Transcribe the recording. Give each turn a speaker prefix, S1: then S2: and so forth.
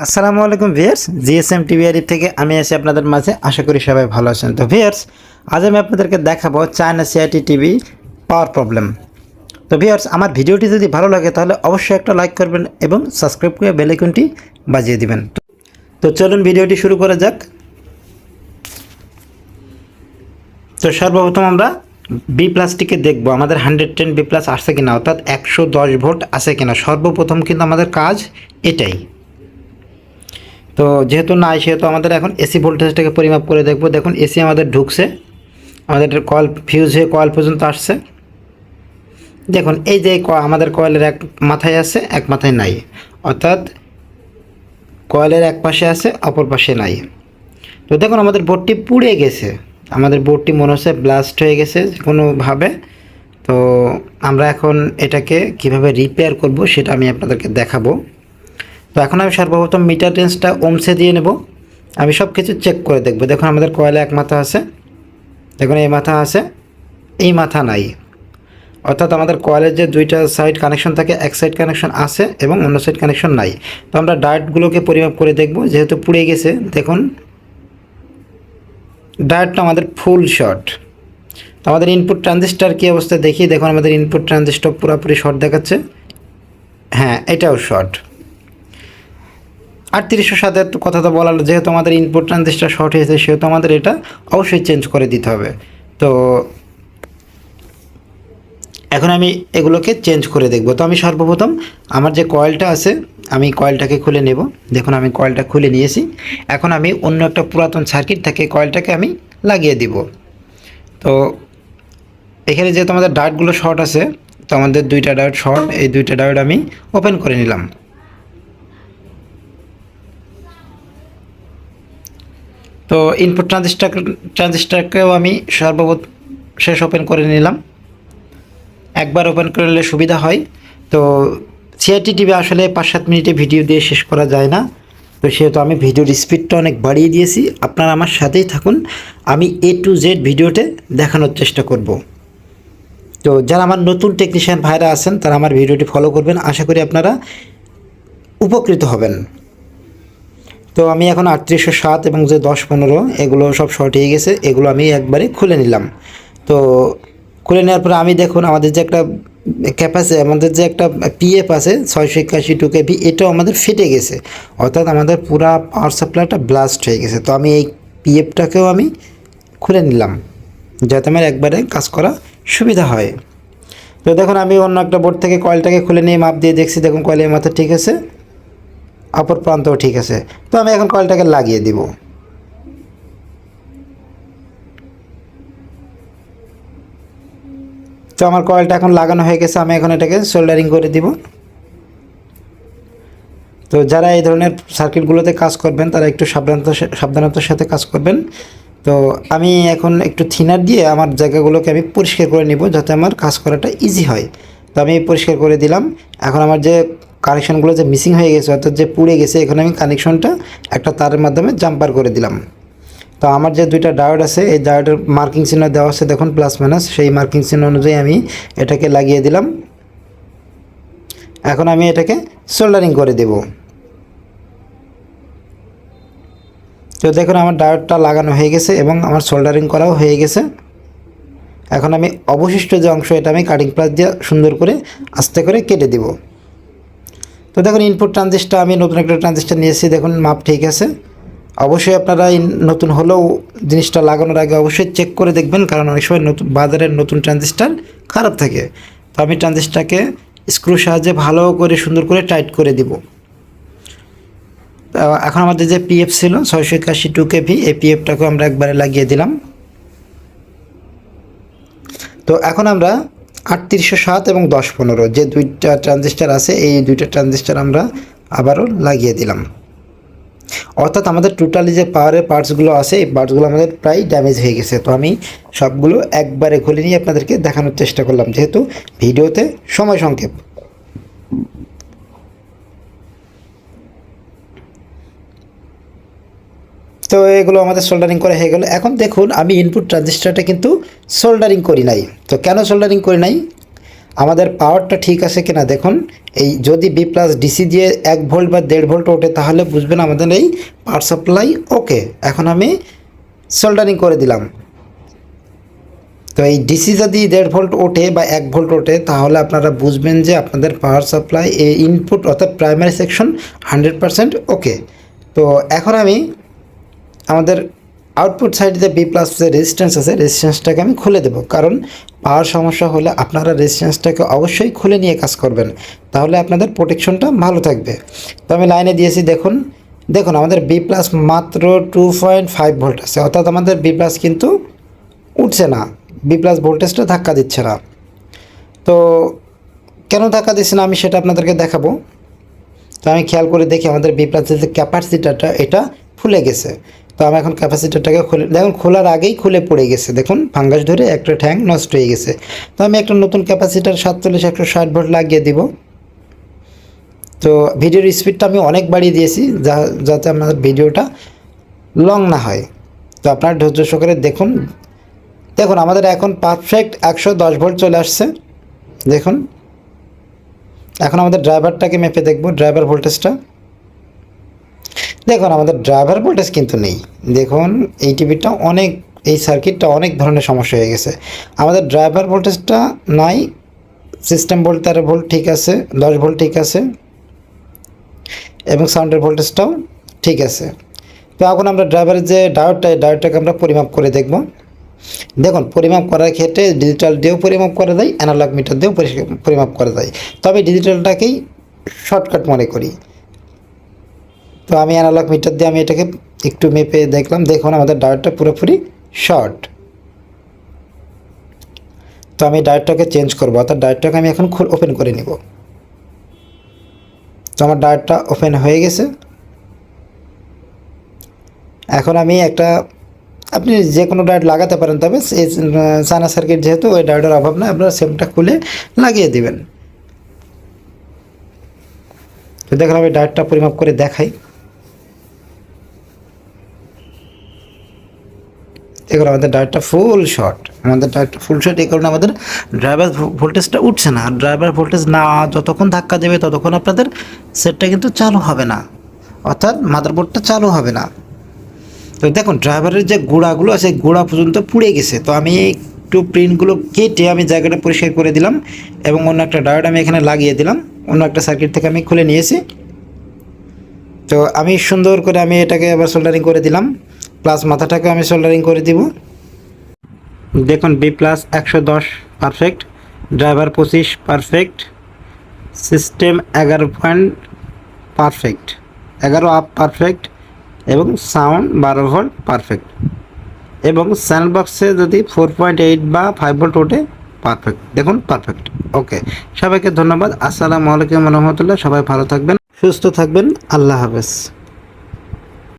S1: আসসালামু আলাইকুম viewers, GSM TV থেকে আমি আছি আপনাদের মাঝে। আশা করি সবাই ভালো আছেন। তো ভিউয়ার্স, আজ আমি আপনাদেরকে দেখাবো চায়না সিআরটি টিভি পাওয়ার প্রবলেম। তো ভিউয়ার্স, আমার ভিডিওটি যদি ভালো লাগে তাহলে অবশ্যই একটা লাইক করবেন এবং সাবস্ক্রাইব করে বেল আইকনটি বাজিয়ে দিবেন। তো চলুন ভিডিওটি শুরু করা যাক। তো সর্বপ্রথম আমরা বি প্লাসটিকে দেখবো আমাদের 110 বি প্লাস আসছে কিনা, অর্থাৎ 110 ভোল্ট আছে কিনা। সর্বপ্রথম কিন্তু আমাদের কাজ এটাই। তো যেহেতু নাই সেহেতু আমাদের এখন এসি ভোল্টেজটাকে পরিমাপ করে দেখব। দেখুন এসি আমাদের ঢুকছে, আমাদের কয়েল ফিউজ হয়ে কয়েল পর্যন্ত আসছে। দেখুন এই যে আমাদের কয়েলের এক মাথায় আছে, এক মাথায় নাই, অর্থাৎ কয়েলের এক পাশে আছে, অপর পাশে নাই। তো দেখুন আমাদের বোর্ডটি পুড়ে গেছে, আমাদের বোর্ডটি মনে হচ্ছে ব্লাস্ট হয়ে গেছে কোনোভাবে। তো আমরা এখন এটাকে কিভাবে রিপেয়ার করব সেটা আমি আপনাদেরকে দেখাবো। তো এখন আমি সর্বপ্রথম মিটার রেঞ্জটা ওমসে দিয়ে নেব। আমি সব কিছু চেক করে দেখব। দেখুন আমাদের কয়েলে এক মাথা আছে, দেখুন এই মাথা আছে, এই মাথা নাই, অর্থাৎ আমাদের কয়েলের যে দুইটা সাইড কানেকশন থাকে, এক সাইড কানেকশন আছে এবং অন্য সাইড কানেকশন নাই। তো আমরা ডায়োডগুলোকে পরিমাপ করে দেখব। যেহেতু পুড়ে গেছে, দেখুন ডায়োডটা আমাদের ফুল শর্ট। তো আমাদের ইনপুট ট্রানজিস্টার কী অবস্থা দেখি। দেখুন আমাদের ইনপুট ট্রানজিস্টার পুরোপুরি শর্ট দেখাচ্ছে। হ্যাঁ, এটাও শর্ট। 3807 কথা তো বলার, যেহেতু আমাদের ইনপুট ট্রানজিস্টার শর্ট হয়েছে সেহেতু আমাদের এটা অবশ্যই চেঞ্জ করে দিতে হবে। তো এখন আমি এগুলোকে চেঞ্জ করে দেখব। তো আমি সর্বপ্রথম আমার যে কয়েলটা আছে, আমি কয়েলটাকে খুলে নেব। দেখুন আমি কয়েলটা খুলে নিয়েছি। এখন আমি অন্য একটা পুরাতন সার্কিট থেকে কয়েলটাকে আমি লাগিয়ে দিব। তো এখানে যেহেতু আমাদের ডায়োডগুলো শর্ট আছে, তো আমাদের দুইটা ডায়োড শর্ট, এই দুইটা ডায়োড আমি ওপেন করে নিলাম। তো ইনপুট ট্রানজিস্টারকেও আমি শেষ ওপেন করে নিলাম। একবার ওপেন করলে সুবিধা হয়। তো সিআরটি টিভি আসলে 5-7 মিনিটে ভিডিও দিয়ে শেষ করা যায় না। তো সেহেতু আমি ভিডিওর স্পিডটা অনেক বাড়িয়ে দিয়েছি। আপনারা আমার সাথেই থাকুন, আমি A to Z ভিডিওতে দেখানোর চেষ্টা করব। তো যারা আমার নতুন টেকনিশিয়ান ভাইরা আছেন তারা আমার ভিডিওটি ফলো করবেন, আশা করি আপনারা উপকৃত হবেন। তো আমি এখন 3807 এবং যে 10-15 এগুলো সব শর্ট হয়ে গেছে, এগুলো আমি একবারে খুলে নিলাম। তো খুলে নেওয়ার পরে আমি দেখুন আমাদের যে একটা ক্যাপাসিটি, আমাদের যে একটা পিএফ আছে 681 2kV, এটাও আমাদের ফেটে গেছে, অর্থাৎ আমাদের পুরা পাওয়ার সাপ্লাইটা ব্লাস্ট হয়ে গেছে। তো আমি এই পিএফটাকেও আমি খুলে নিলাম যাতে আমার একবারে কাজ করা সুবিধা হয়। তো দেখুন আমি অন্য একটা বোর্ড থেকে কয়েলটাকে খুলে নিয়ে মাপ দিয়ে দেখছি। দেখুন কয়েলের মাথা ঠিক আছে, অপর প্রান্তও ঠিক আছে। তো আমি এখন কয়েলটাকে লাগিয়ে দিব। তো আমার কয়েলটা এখন লাগানো হয়ে গেছে, আমি এখন এটাকে সোল্ডারিং করে দিব। তো যারা এই ধরনের সার্কিটগুলোতে কাজ করবেন তারা একটু সাবধানতার সাথে কাজ করবেন। তো আমি এখন একটু থিনার দিয়ে আমার জায়গাগুলোকে আমি পরিষ্কার করে নিব যাতে আমার কাজ করাটা ইজি হয়। তো আমি পরিষ্কার করে দিলাম। এখন আমার যে কানেকশনগুলো যে মিসিং হয়ে গেছে, অর্থাৎ যে পুড়ে গেছে, এখন আমি কানেকশনটা একটা তারের মাধ্যমে জাম্পার করে দিলাম। তো আমার যে দুইটা ডায়োড আছে, এই ডায়োডের মার্কিং চিহ্ন দেওয়া আছে দেখুন প্লাস মাইনাস, সেই মার্কিং চিহ্ন অনুযায়ী আমি এটাকে লাগিয়ে দিলাম। এখন আমি এটাকে সোল্ডারিং করে দেব। তো দেখুন আমার ডায়োডটা লাগানো হয়ে গেছে এবং আমার সোল্ডারিং করাও হয়ে গেছে। এখন আমি অবশিষ্ট যে অংশ, এটা আমি কাটিং প্লাস দিয়ে সুন্দর করে আস্তে করে কেটে দেব। তো দেখুন ইনপুট ট্রানজিস্টার আমি নতুন একটা ট্রানজিস্টার নিয়েছি, দেখুন মাপ ঠিক আছে। অবশ্যই আপনারা নতুন হলেও জিনিসটা লাগানোর আগে অবশ্যই চেক করে দেখবেন, কারণ অনেক সময় নতুন বাজারের নতুন ট্রানজিস্টার খারাপ থাকে। তো আমি ট্রানজিস্টারকে স্ক্রু সাহায্যে ভালো করে সুন্দর করে টাইট করে দিব। এখন আমাদের যে পিএফ ছিল 681 2kV, এই পিএফটাকেও আমরা একবারে লাগিয়ে দিলাম। তো এখন আমরা 3807 এবং 10-15 যে দুইটা ট্রানজিস্টার আছে, এই দুইটা ট্রানজিস্টার আমরা আবারও লাগিয়ে দিলাম। অর্থাৎ আমাদের টোটালি যে পাওয়ারের পার্টসগুলো আছে, এই পার্টসগুলো আমাদের প্রায় ড্যামেজ হয়ে গেছে। তো আমি সবগুলো একবারে খুলে নিয়ে আপনাদেরকে দেখানোর চেষ্টা করলাম, যেহেতু ভিডিওতে সময় সংক্ষেপ। তো এগুলো আমাদের সোল্ডারিং করা হয়ে গেল। এখন দেখুন আমি ইনপুট ট্রানজিস্টারটা কিন্তু সোল্ডারিং করি নাই। তো কেন সোল্ডারিং করি নাই, আমাদের পাওয়ারটা ঠিক আছে কিনা দেখুন। এই যদি বি প্লাস ডিসি দিয়ে 1 ভোল্ট বা 1.5 ভোল্ট ওঠে তাহলে বুঝবেন আমাদের এই পাওয়ার সাপ্লাই ওকে। এখন আমি সোল্ডারিং করে দিলাম। তো এই ডিসি যদি 1.5 ভোল্ট ওঠে বা 1 ভোল্ট ওঠে তাহলে আপনারা বুঝবেন যে আপনাদের পাওয়ার সাপ্লাই এই ইনপুট অর্থাৎ প্রাইমারি সেকশন 100% ওকে। তো এখন আমি আমাদের আউটপুট সাইডে বি প্লাস যে রেজিস্ট্যান্স আছে রেজিস্ট্যান্সটাকে আমি খুলে দেবো, কারণ পাওয়ার সমস্যা হলে আপনারা রেজিস্ট্যান্সটাকে অবশ্যই খুলে নিয়ে কাজ করবেন, তাহলে আপনাদের প্রোটেকশনটা ভালো থাকবে। তো আমি লাইনে দিয়েছি, দেখুন দেখুন আমাদের বি প্লাস মাত্র 2.5 ভোল্ট আছে, অর্থাৎ আমাদের বি প্লাস কিন্তু উঠছে না, বি প্লাস ভোল্টেজটা ধাক্কা দিচ্ছে না। তো কেন ধাক্কা দিচ্ছে না আমি সেটা আপনাদেরকে দেখাবো। তো আমি খেয়াল করে দেখি আমাদের বি প্লাসের যে ক্যাপাসিটারটা এটা ফুলে গেছে। তো আমি এখন ক্যাপাসিটারটাকে খুলে দেখুন, খোলার আগেই খুলে পড়ে গেছে, দেখুন ফাঙ্গাস ধরে একটা ট্যাঙ্ক নষ্ট হয়ে গেছে। তো আমি একটা নতুন ক্যাপাসিটার 47-160 ভোল্ট লাগিয়ে দিব। তো ভিডিওর স্পিডটা আমি অনেক বাড়িয়ে দিয়েছি যাতে আমাদের ভিডিওটা লং না হয়। তো আপনারা ধৈর্য সহকারে দেখুন। দেখুন আমাদের এখন পারফেক্ট 110 ভোল্ট চলে আসছে। দেখুন এখন আমাদের ড্রাইভারটাকে মেপে দেখব, ড্রাইভার ভোল্টেজটা। দেখুন আমাদের ড্রাইভার ভোল্টেজ কিন্তু নেই। দেখুন এই টিভিটা অনেক, এই সার্কিটটা অনেক ধরনের সমস্যা হয়ে গেছে। আমাদের ড্রাইভার ভোল্টেজটা নাই, সিস্টেম ভোল্ট 13 ভোল্ট ঠিক আছে, 10 ভোল্ট ঠিক আছে, এবং সাউন্ডের ভোল্টেজটাও ঠিক আছে। তো এখন আমরা ড্রাইভারের যে ডায়োডটাকে আমরা পরিমাপ করে দেখব। দেখুন পরিমাপ করার ক্ষেত্রে ডিজিটাল দিয়েও পরিমাপ করা যায়, অ্যানালগ মিটার দিয়েও পরিমাপ করা যায়, তবে ডিজিটালটাকেই শর্টকাট মনে করি। তো আমি অ্যানালগ মিটার দিয়ে আমি এটাকে একটু মেপে দেখলাম। দেখুন আমাদের ডায়োডটা পুরোপুরি শর্ট। তো আমি ডায়োডটাকে চেঞ্জ করবো, অর্থাৎ ডায়োডটাকে আমি এখন ওপেন করে নিব। তো আমার ডায়োডটা ওপেন হয়ে গেছে। এখন আমি আপনি যে কোনো ডায়োড লাগাতে পারেন, তবে এই চায়না সার্কিট যেহেতু ওই ডায়োডের অভাব না, আপনারা সেমটা খুলে লাগিয়ে দিবেন। তো দেখুন আমি ডায়োডটা পরিমাপ করে দেখাই। দেখুন আমাদের ডায়োডটা ফুল শর্ট, এই কারণে আমাদের ড্রাইভার ভোল্টেজটা উঠছে না। আর ড্রাইভার ভোল্টেজ না যতক্ষণ ধাক্কা দেবে ততক্ষণ আপনাদের সেটটা কিন্তু চালু হবে না, অর্থাৎ মাদারবোর্ডটা চালু হবে না। তো দেখুন ড্রাইভারের যে গোড়াগুলো আছে গোড়া পর্যন্ত পুড়ে গেছে। তো আমি একটু প্রিন্টগুলো কেটে আমি জায়গাটা পরিষ্কার করে দিলাম এবং অন্য একটা ডায়োড আমি এখানে লাগিয়ে দিলাম, অন্য একটা সার্কিট থেকে আমি খুলে নিয়েছি। তো আমি সুন্দর করে আমি এটাকে আবার সোল্ডারিং করে দিলাম, প্লাস মাথাটাকে আমি সোল্ডারিং করে দিব। দেখুন B plus 110 perfect, driver 25 perfect, system 11 point perfect, 11 up perfect, এবং সাউন্ড 12 ভোল্ট পারফেক্ট, এবং চ্যানেল বক্সে যদি 4.8 বা 5 ভোল্ট ওঠে পারফেক্ট। দেখুন পারফেক্ট ওকে। সবাইকে ধন্যবাদ। আসসালামু আলাইকুম রহমতুল্লাহ। সবাই ভালো থাকবেন, সুস্থ থাকবেন। আল্লাহ হাফেজ।